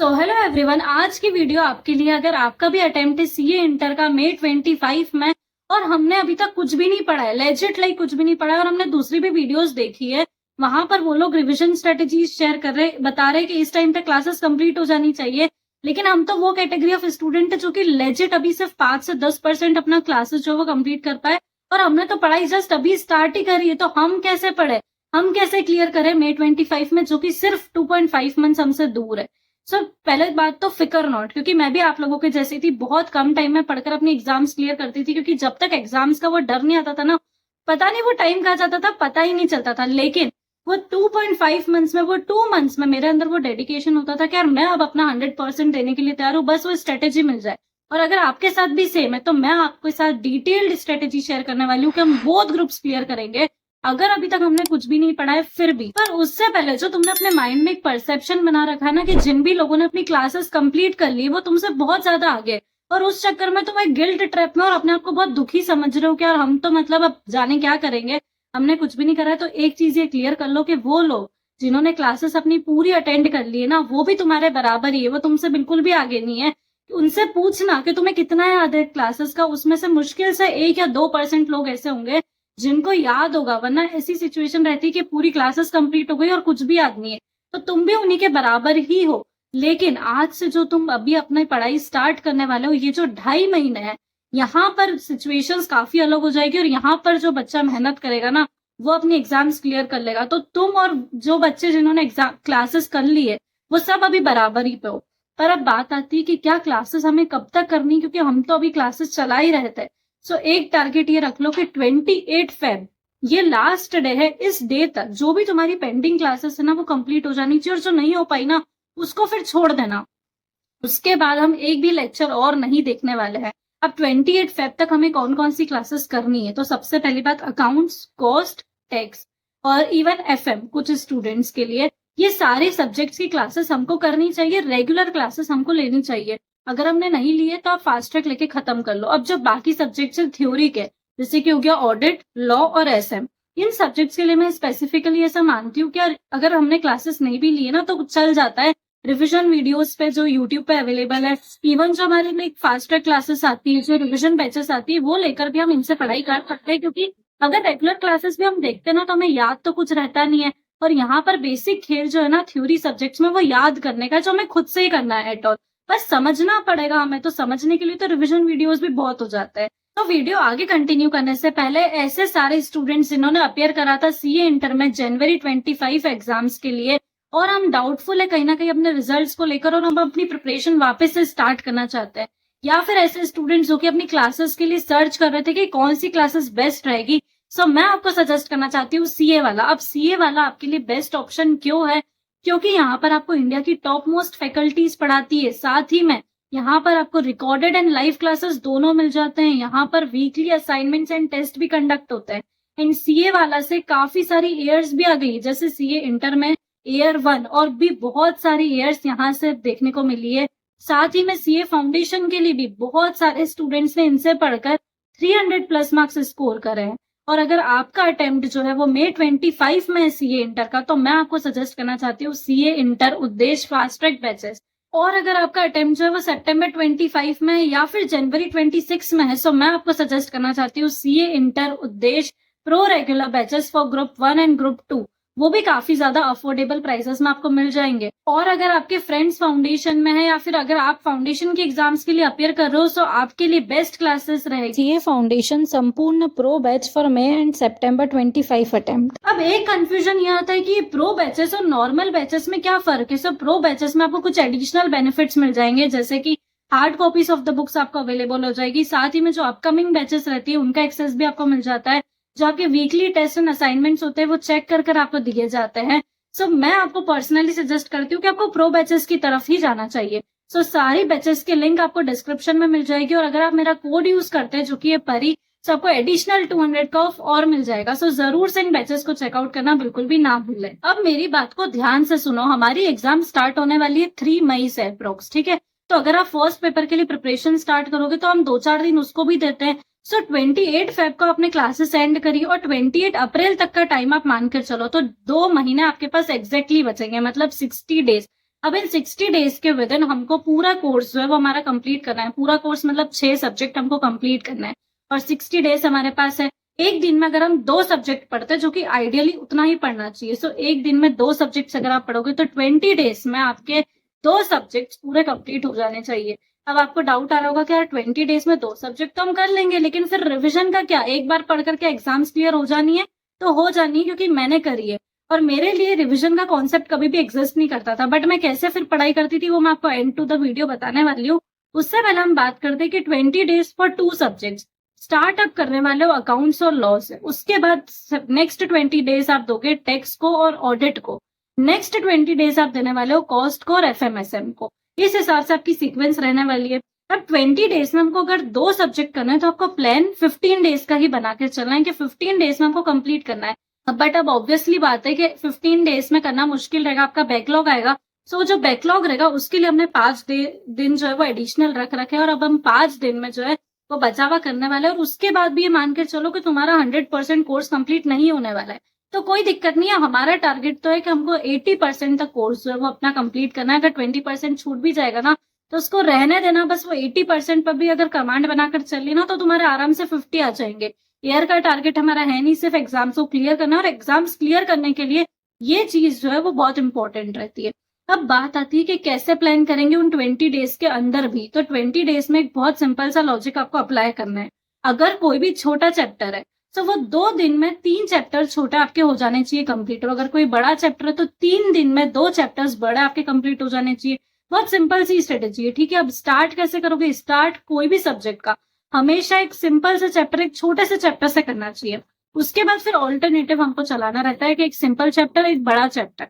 So hello everyone, आज की video आपके लिए। अगर आपका भी अटेम्प्ट है सीए इंटर का May 25 में और हमने अभी तक कुछ भी नहीं पढ़ा है, लेजिट लाइक कुछ भी नहीं पढ़ा है, और हमने दूसरी भी वीडियोस देखी है, वहां पर वो लोग रिविजन स्ट्रेटेजीज शेयर कर रहे, बता रहे कि इस टाइम तक क्लासेस कंप्लीट हो जानी चाहिए। लेकिन हम तो वो कैटेगरी ऑफ स्टूडेंट है जो कि लेजिट अभी सिर्फ 5 से 10% अपना क्लासेस जो वो कंप्लीट कर पाए, और हमने तो पढ़ाई जस्ट अभी स्टार्ट ही करी है। तो हम कैसे पढ़े, हम कैसे क्लियर करें May 25 में, जो कि सिर्फ 2.5 मंथ्स हमसे दूर है। पहले बात तो फिकर नॉट, क्योंकि मैं भी आप लोगों के जैसी थी, बहुत कम टाइम में पढ़कर अपनी एग्जाम्स क्लियर करती थी, क्योंकि जब तक एग्जाम्स का वो डर नहीं आता था ना, पता नहीं वो टाइम कहाँ जाता था, पता ही नहीं चलता था। लेकिन वो 2.5 मंथ्स में, वो 2 मंथ्स में मेरे अंदर वो डेडिकेशन होता था कि यार मैं अब अपना 100% देने के लिए तैयार हूँ, बस वो स्ट्रेटेजी मिल जाए। और अगर आपके साथ भी सेम है तो मैं आपके साथ डिटेल्ड स्ट्रेटेजी शेयर करने वाली हूँ कि हम बोथ ग्रुप्स क्लियर करेंगे, अगर अभी तक हमने कुछ भी नहीं पढ़ा है फिर भी। पर उससे पहले जो तुमने अपने माइंड में एक परसेप्शन बना रखा है ना कि जिन भी लोगों ने अपनी क्लासेस कंप्लीट कर ली वो तुमसे बहुत ज्यादा आगे, और उस चक्कर में तुम एक गिल्ट ट्रैप में और अपने आप को बहुत दुखी समझ रहे हो कि यार हम तो मतलब अब जाने क्या करेंगे, हमने कुछ भी नहीं करा है। तो एक चीज ये क्लियर कर लो कि वो लोग जिन्होंने क्लासेस अपनी पूरी अटेंड कर ली है ना, वो भी तुम्हारे बराबर ही है, वो तुमसे बिल्कुल भी आगे नहीं है। उनसे पूछना कि तुम्हें कितना याद है क्लासेस का, उसमें से मुश्किल से 1 या 2% लोग ऐसे होंगे जिनको याद होगा, वरना ऐसी सिचुएशन रहती है कि पूरी क्लासेस कंप्लीट हो गई और कुछ भी याद नहीं है। तो तुम भी उन्हीं के बराबर ही हो। लेकिन आज से जो तुम अभी अपनी पढ़ाई स्टार्ट करने वाले हो, ये जो 2.5 महीने है, यहाँ पर सिचुएशंस काफी अलग हो जाएगी, और यहाँ पर जो बच्चा मेहनत करेगा ना, वो अपनी एग्जाम्स क्लियर कर लेगा। तो तुम और जो बच्चे जिन्होंने एग्जाम क्लासेस कर ली है, वो सब अभी बराबर ही पे हो। पर अब बात आती है कि क्या क्लासेस हमें कब तक करनी, क्योंकि हम तो अभी क्लासेस चला ही रहे थे। एक टारगेट ये रख लो कि 28 फेब ये लास्ट डे है। इस डे तक जो भी तुम्हारी पेंडिंग क्लासेस है ना, वो कंप्लीट हो जानी चाहिए, और जो नहीं हो पाई ना, उसको फिर छोड़ देना। उसके बाद हम एक भी लेक्चर और नहीं देखने वाले हैं। अब 28 फेब तक हमें कौन कौन सी क्लासेस करनी है, तो सबसे पहली बात अकाउंट्स, कॉस्ट, टैक्स और इवन एफएम कुछ स्टूडेंट्स के लिए, ये सारे सब्जेक्ट्स की क्लासेस हमको करनी चाहिए, रेगुलर क्लासेस हमको लेनी चाहिए। अगर हमने नहीं लिए तो आप फास्ट ट्रैक लेके खत्म कर लो। अब जो बाकी सब्जेक्ट्स हैं थ्योरी के, जैसे कि हो गया ऑडिट, लॉ और एसएम, इन सब्जेक्ट्स के लिए मैं स्पेसिफिकली ऐसा मानती हूँ कि अगर हमने क्लासेस नहीं भी लिए ना तो चल जाता है। रिविजन वीडियोस पे जो यूट्यूब पे अवेलेबल है, इवन जो हमारे में फास्ट ट्रैक क्लासेस आती है, जो रिविजन बैचेस आती है, वो लेकर भी हम इनसे पढ़ाई कर सकते हैं। क्योंकि अगर रेगुलर क्लासेस भी हम देखते हैं ना, तो हमें याद तो कुछ रहता नहीं है, और यहाँ पर बेसिक खेल जो है ना थ्योरी सब्जेक्ट्स में, वो याद करने का, जो हमें खुद से ही करना है एट ऑल, बस समझना पड़ेगा हमें। तो समझने के लिए तो रिविजन वीडियोस भी बहुत हो जाता है। तो वीडियो आगे कंटिन्यू करने से पहले ऐसे सारे स्टूडेंट्स जिन्होंने अपियर करा था सीए इंटर में जनवरी 25 एग्जाम्स के लिए, और हम डाउटफुल है कहीं ना कहीं अपने रिजल्ट्स को लेकर, और हम अपनी प्रिपरेशन वापस से स्टार्ट करना चाहते हैं, या फिर ऐसे स्टूडेंट्स जो कि अपनी क्लासेस के लिए सर्च कर रहे थे कि कौन सी क्लासेस बेस्ट रहेगी, मैं आपको सजेस्ट करना चाहती हूँ सीए वाला। अब सीए वाला आपके लिए बेस्ट ऑप्शन क्यों है, क्योंकि यहाँ पर आपको इंडिया की टॉप मोस्ट फैकल्टीज पढ़ाती है, साथ ही में यहाँ पर आपको रिकॉर्डेड एंड लाइव क्लासेस दोनों मिल जाते हैं। यहाँ पर वीकली असाइनमेंट्स एंड टेस्ट भी कंडक्ट होते हैं। एंड सीए वाला से काफी सारी ईयर्स भी आ गई, जैसे सीए इंटर में ईयर 1 और भी बहुत सारी ईयर्स यहाँ से देखने को मिली है। साथ ही में सीए फाउंडेशन के लिए भी बहुत सारे स्टूडेंट्स ने इनसे पढ़कर 300+ मार्क्स स्कोर करे हैं। और अगर आपका अटेम्प्ट जो है वो May 25 में है सीए इंटर का, तो मैं आपको सजेस्ट करना चाहती हूँ सीए इंटर उद्देश्य फास्ट ट्रैक बैचेस। और अगर आपका अटेम्प्ट जो है वो September 25 में है या फिर जनवरी 26 में है, मैं आपको सजेस्ट करना चाहती हूँ सीए इंटर उद्देश्य pro regular batches for group 1 and group 2। वो भी काफी ज्यादा अफोर्डेबल प्राइसेस में आपको मिल जाएंगे। और अगर आपके फ्रेंड्स फाउंडेशन में है, या फिर अगर आप फाउंडेशन के एग्जाम्स के लिए अपियर कर रहे हो, तो आपके लिए बेस्ट क्लासेस रहेगी ये फाउंडेशन संपूर्ण pro batch for May and September 25 attempt. अब एक कंफ्यूजन ये आता है कि प्रो बैचेस और नॉर्मल बैचेस में क्या फर्क है। प्रो बैचेस में आपको कुछ एडिशनल बेनिफिट्स मिल जाएंगे, जैसे कि hard copies of the books आपको अवेलेबल हो जाएगी, साथ ही में जो अपकमिंग बैचेस रहती है उनका एक्सेस भी आपको मिल जाता है, जो आपके वीकली टेस्ट एंड असाइनमेंट्स होते हैं वो चेक कर आपको दिए जाते हैं। मैं आपको पर्सनली सजेस्ट करती हूँ कि आपको प्रो बैचेस की तरफ ही जाना चाहिए। सारी बैचेस के लिंक आपको डिस्क्रिप्शन में मिल जाएगी, और अगर आप मेरा कोड यूज करते हैं जो कि ये परी, आपको एडिशनल 200 का ऑफ और मिल जाएगा। जरूर से इन बैचेस को चेकआउट करना बिल्कुल भी ना भूलें। अब मेरी बात को ध्यान से सुनो, हमारी एग्जाम स्टार्ट होने वाली है 3 मई से अप्रोक्स, ठीक है। तो अगर आप फर्स्ट पेपर के लिए प्रिपरेशन स्टार्ट करोगे तो हम 2-4 दिन उसको भी देते हैं। 28 फेब को आपने क्लासेस एंड करी, और 28 अप्रैल तक का टाइम आप मानकर चलो, तो 2 महीने आपके पास एग्जैक्टली बचेंगे, मतलब 60 डेज। अब इन 60 डेज के विद इन हमको पूरा कोर्स जो है वो हमारा कंप्लीट करना है। पूरा कोर्स मतलब 6 सब्जेक्ट हमको कंप्लीट करना है और 60 डेज हमारे पास है। एक दिन में अगर हम 2 सब्जेक्ट पढ़ते हैं, जो कि आइडियली उतना ही पढ़ना चाहिए, सो एक दिन में 2 सब्जेक्ट्स अगर आप पढ़ोगे तो 20 डेज में आपके 2 सब्जेक्ट्स पूरे कंप्लीट हो जाने चाहिए। अब आपको डाउट आ रहा होगा कि यार 20 डेज में 2 सब्जेक्ट तो हम कर लेंगे, लेकिन फिर रिविजन का क्या? एक बार पढ़ करके एग्जाम्स क्लियर हो जानी है? तो हो जानी है, क्योंकि मैंने करी है और मेरे लिए रिविजन का कॉन्सेप्ट कभी भी एग्जिस्ट नहीं करता था। बट मैं कैसे फिर पढ़ाई करती थी वो मैं आपको एंड टू द वीडियो बताने वाली हूँ। उससे पहले हम बात करते हैं कि 20 डेज फॉर 2 सब्जेक्ट्स। स्टार्टअप करने वाले हो अकाउंट्स और लॉ से, उसके बाद नेक्स्ट 20 डेज आप दोगे टैक्स को और ऑडिट को। नेक्स्ट 20 डेज आप देने वाले हो कॉस्ट को और एफएमएसएम को। इस हिसाब से आपकी सीक्वेंस रहने वाली है। अब 20 डेज में हमको अगर 2 सब्जेक्ट करना है तो आपको प्लान 15 डेज का ही बना के चलना है कि 15 डेज में हमको कंप्लीट करना है। बट अब ऑब्वियसली बात है कि 15 डेज में करना मुश्किल रहेगा, आपका बैकलॉग आएगा। सो जो बैकलॉग रहेगा उसके लिए हमने 5 दिन जो है वो एडिशनल रख रखे हैं और अब हम 5 दिन में जो है वो बचावा करने वाले हैं। और उसके बाद भी ये मान के चलो कि तुम्हारा 100% कोर्स कंप्लीट नहीं होने वाला है, तो कोई दिक्कत नहीं है। हमारा टारगेट तो है कि हमको 80% तक कोर्स जो है वो अपना कंप्लीट करना है। अगर 20% छूट भी जाएगा ना तो उसको रहने देना, बस वो 80% पर भी अगर कमांड बनाकर चल ली ना तो तुम्हारे आराम से 50 आ जाएंगे। ईयर का टारगेट हमारा है नहीं, सिर्फ एग्जाम्स को क्लियर करना, और एग्जाम्स क्लियर करने के लिए ये चीज जो है वो बहुत इंपॉर्टेंट रहती है। अब बात आती है कि कैसे प्लान करेंगे उन 20 डेज के अंदर भी। तो 20 डेज में एक बहुत सिंपल सा लॉजिक आपको अप्लाई करना है। अगर कोई भी छोटा चैप्टर है तो वो 2 दिन में 3 चैप्टर छोटे आपके हो जाने चाहिए कंप्लीट, और अगर कोई बड़ा चैप्टर है तो 3 दिन में 2 चैप्टर्स बड़े आपके कंप्लीट हो जाने चाहिए। बहुत सिंपल सी स्ट्रेटेजी है, ठीक है। अब स्टार्ट कैसे करोगे? स्टार्ट कोई भी सब्जेक्ट का हमेशा एक सिंपल से चैप्टर, एक छोटे से चैप्टर से करना चाहिए। उसके बाद फिर ऑल्टरनेटिव हमको चलाना रहता है कि एक सिंपल चैप्टर, एक बड़ा चैप्टर,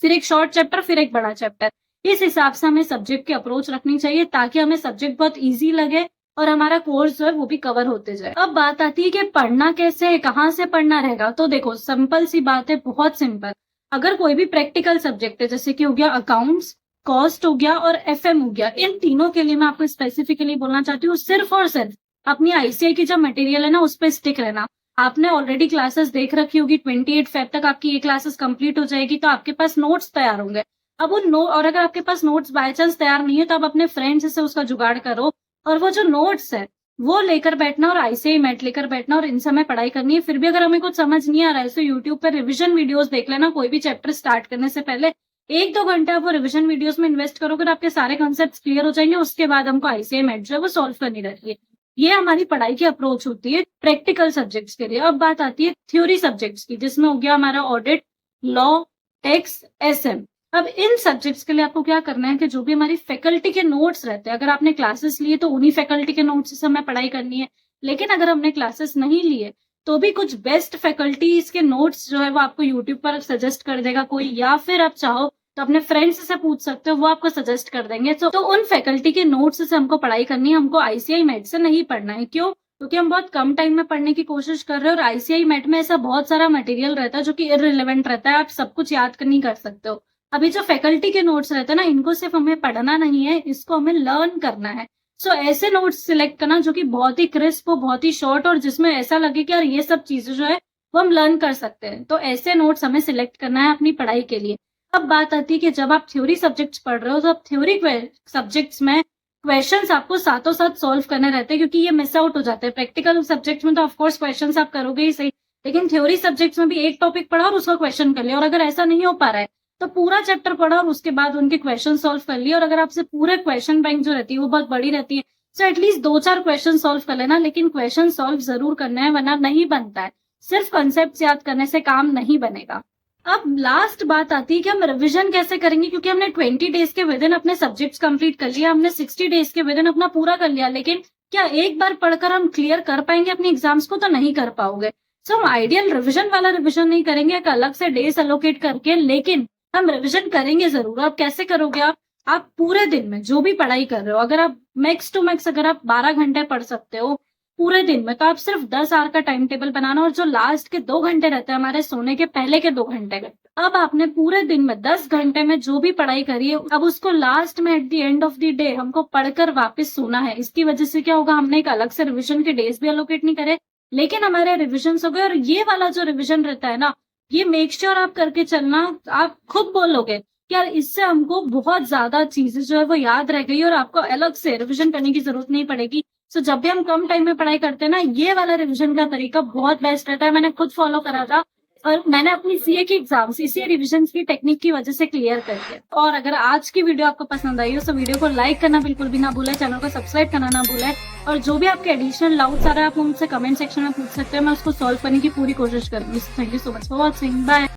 फिर एक शॉर्ट चैप्टर, फिर एक बड़ा चैप्टर। इस हिसाब से हमें सब्जेक्ट की अप्रोच रखनी चाहिए ताकि हमें सब्जेक्ट बहुत ईजी लगे और हमारा कोर्स जो है वो भी कवर होते जाए। अब बात आती है कि पढ़ना कैसे है, कहाँ से पढ़ना रहेगा। तो देखो सिंपल सी बात है, बहुत सिंपल। अगर कोई भी प्रैक्टिकल सब्जेक्ट है, जैसे कि हो गया अकाउंट्स, कॉस्ट हो गया और एफएम हो गया, इन तीनों के लिए मैं आपको स्पेसिफिकली बोलना चाहती हूँ, सिर्फ और सिर्फ अपनी आईसीआई की जो मटेरियल है ना उस पर स्टिक रहना। आपने ऑलरेडी क्लासेस देख रखी होगी, 28 फेब तक आपकी ये क्लासेस कंप्लीट हो जाएगी, तो आपके पास नोट्स तैयार होंगे। अब उन और अगर आपके पास नोट्स बाय चांस तैयार नहीं है तो आप अपने फ्रेंड्स से उसका जुगाड़ करो और वो जो नोट्स है वो लेकर बैठना और आईसीआई मैट लेकर बैठना और इन समय पढ़ाई करनी है। फिर भी अगर हमें कुछ समझ नहीं आ रहा है तो यूट्यूब पर रिविजन वीडियोस देख लेना। कोई भी चैप्टर स्टार्ट करने से पहले 1-2 घंटे आप वो रिविजन वीडियोस में इन्वेस्ट करोगे तो आपके सारे कॉन्सेप्ट क्लियर हो जाएंगे। उसके बाद हमको आईसीआई मैट जो है वो सॉल्व करनी रहती है। ये हमारी पढ़ाई की अप्रोच होती है प्रैक्टिकल सब्जेक्ट्स के लिए। अब बात आती है थ्योरी सब्जेक्ट्स की, जिसमें हो गया हमारा ऑडिट, लॉ, टैक्स, एसएम। अब इन सब्जेक्ट्स के लिए आपको क्या करना है कि जो भी हमारी फैकल्टी के नोट्स रहते हैं, अगर आपने क्लासेस लिए तो उन्हीं फैकल्टी के नोट्स से हमें पढ़ाई करनी है। लेकिन अगर हमने क्लासेस नहीं लिए तो भी कुछ बेस्ट फैकल्टीज के नोट्स जो है वो आपको यूट्यूब पर सजेस्ट कर देगा कोई, या फिर आप चाहो तो अपने फ्रेंड्स से पूछ सकते हो, वो आपको सजेस्ट कर देंगे। तो उन फैकल्टी के नोट्स से हमको पढ़ाई करनी है, हमको आईसीआई मैट से नहीं पढ़ना है। क्यों? क्योंकि हम बहुत कम टाइम में पढ़ने की कोशिश कर रहे हैं और आईसीआई मैट में ऐसा बहुत सारा मटेरियल रहता है जो कि इररिलेवेंट रहता है, आप सब कुछ याद नहीं कर सकते हो। अभी जो फैकल्टी के नोट्स रहते हैं ना, इनको सिर्फ हमें पढ़ना नहीं है, इसको हमें लर्न करना है। सो ऐसे नोट्स सिलेक्ट करना जो कि बहुत ही क्रिस्प हो, बहुत ही शॉर्ट, और जिसमें ऐसा लगे कि यार ये सब चीजें जो है वो हम लर्न कर सकते हैं। तो ऐसे नोट्स हमें सिलेक्ट करना है अपनी पढ़ाई के लिए। अब बात आती है कि जब आप थ्योरी सब्जेक्ट्स पढ़ रहे हो तो आप थ्योरी सब्जेक्ट्स में क्वेश्चंस आपको साथों साथ सॉल्व करने रहते हैं, क्योंकि ये मिस आउट हो जाते हैं। प्रैक्टिकल सब्जेक्ट्स में तो ऑफकोर्स क्वेश्चंस आप करोगे ही सही, लेकिन थ्योरी सब्जेक्ट्स में भी एक टॉपिक पढ़ा और उसका क्वेश्चन कर लिया, और अगर ऐसा नहीं हो पा रहा है तो पूरा चैप्टर पढ़ा और उसके बाद उनके क्वेश्चन सॉल्व कर लिए। और अगर आपसे पूरे क्वेश्चन बैंक जो रहती है वो बहुत बड़ी रहती है, तो एटलीस्ट 2-4 क्वेश्चन सॉल्व कर लेना, लेकिन क्वेश्चन सॉल्व जरूर करना है, वरना नहीं बनता है। सिर्फ कॉन्सेप्ट याद करने से काम नहीं बनेगा। अब लास्ट बात आती है कि हम रिवीजन कैसे करेंगे, क्योंकि हमने 20 डेज के विद इन अपने सब्जेक्ट्स कंप्लीट कर लिया, हमने 60 डेज के विद इन अपना पूरा कर लिया, लेकिन क्या एक बार पढ़कर हम क्लियर कर पाएंगे अपने एग्जाम्स को? तो नहीं कर पाओगे। सो हम आइडियल रिविजन वाला रिविजन नहीं करेंगे एक अलग से डेज एलोकेट करके, लेकिन हम रिविजन करेंगे जरूर। आप कैसे करोगे? आप पूरे दिन में जो भी पढ़ाई कर रहे हो, अगर आप मैक्स टू मैक्स अगर आप 12 घंटे पढ़ सकते हो पूरे दिन में, तो आप सिर्फ 10 आवर का टाइम टेबल बनाना, और जो लास्ट के 2 घंटे रहते हैं हमारे सोने के पहले के 2 घंटे, अब आपने पूरे दिन में 10 घंटे में जो भी पढ़ाई करी है, अब उसको लास्ट में at the end of the day हमको पढ़कर वापस सोना है। इसकी वजह से क्या होगा, हमने एक अलग से रिविजन के डेज भी एलोकेट नहीं करे, लेकिन हमारे रिविजन हो गए। और ये वाला जो रिविजन रहता है ना, ये मेक श्योर आप करके चलना। आप खुद बोलोगे कि यार इससे हमको बहुत ज्यादा चीजें जो है वो याद रह गई और आपको अलग से रिविजन करने की जरूरत नहीं पड़ेगी। सो जब भी हम कम टाइम में पढ़ाई करते हैं ना, ये वाला रिविजन का तरीका बहुत बेस्ट रहता है। मैंने खुद फॉलो करा था और मैंने अपनी सीए की एग्जाम्स इसी रिविजन की टेक्निक की वजह से क्लियर कर दिया। और अगर आज की वीडियो आपको पसंद आई हो तो वीडियो को लाइक करना बिल्कुल भी ना भूलें, चैनल को सब्सक्राइब करना ना भूलें। और जो भी आपके एडिशनल डाउट्स आ रहे हैं आप मुझसे कमेंट सेक्शन में पूछ सकते हैं, मैं उसको सॉल्व करने की पूरी कोशिश करूंगी। Thank you so much for watching, bye.